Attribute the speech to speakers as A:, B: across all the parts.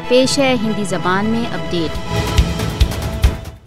A: پیش ہے ہندی زبان میں اپڈیٹ۔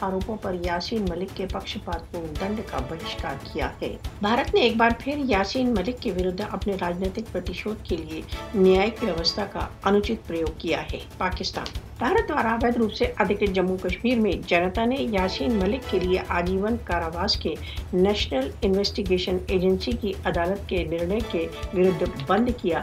B: آروپوں پر یاسین ملک کے پکشپات پورن دنڈ کا بہشکار کیا ہے۔ بھارت نے ایک بار پھر یاسین ملک کے ورد اپنے راجنیتک پرتیشودھ کے لیے نیائک ویوستھا کا انوچت پریوگ کیا ہے۔ پاکستان بھارت دوارا اویدھ روپ سے ادھکرت جموں کشمیر میں جنتا نے یاسین ملک کے لیے آجیون کاراواس کے نیشنل انویسٹیگیشن ایجنسی کی عدالت کے نرنے کے ورد بند کیا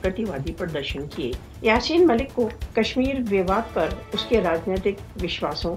B: پرتیوادی پردرشن کیے۔ یاسین ملک کو کشمیر وواد پر اس کے راجنیتک وشواسوں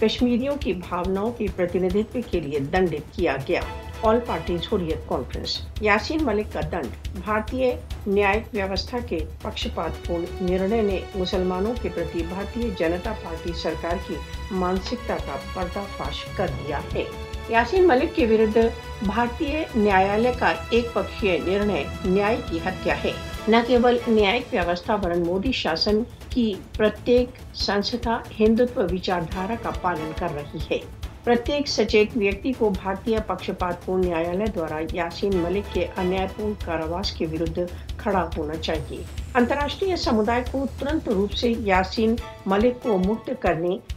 B: کشمیریوں کی بھاوناؤں کے پرتیندھتو کے لیے دنڈت کیا گیا۔ آل پارٹیز حریت کانفرنس یاسین ملک کا دنڈ بھارتیہ نیائک ویوستھا کے پکشپات پورن نرنے نے مسلمانوں کے پرتی بھارتیہ جنتا پارٹی سرکار کی مانسکتا کا پردہ فاش کر دیا ہے۔ یاسین ملک کے ورد بھارتیہ نیایالے کا ایک پکشیہ نرنے نیائے کی ہتیا ہے۔ نہ کیول نیائک ویوستھا ورن مودی شاسن کی پرتیک سنستھا ہندوتو وچاردھارا کا پالن کر رہی ہے۔ پرتیک سچیت ویکتی کو بھارتیہ پکشپات پورن نیایالے دوارا یاسین ملک کے انیائے پورن کاراواس کے ورد کھڑا ہونا چاہیے۔ انترراشٹریہ سمودائے کو ترنت روپ سے یاسین ملک کو مکت کرنے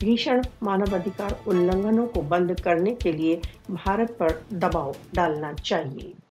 B: بھیشن مانو ادھیکار النگھنوں کو بند کرنے کے لیے بھارت پر دباؤ ڈالنا چاہیے۔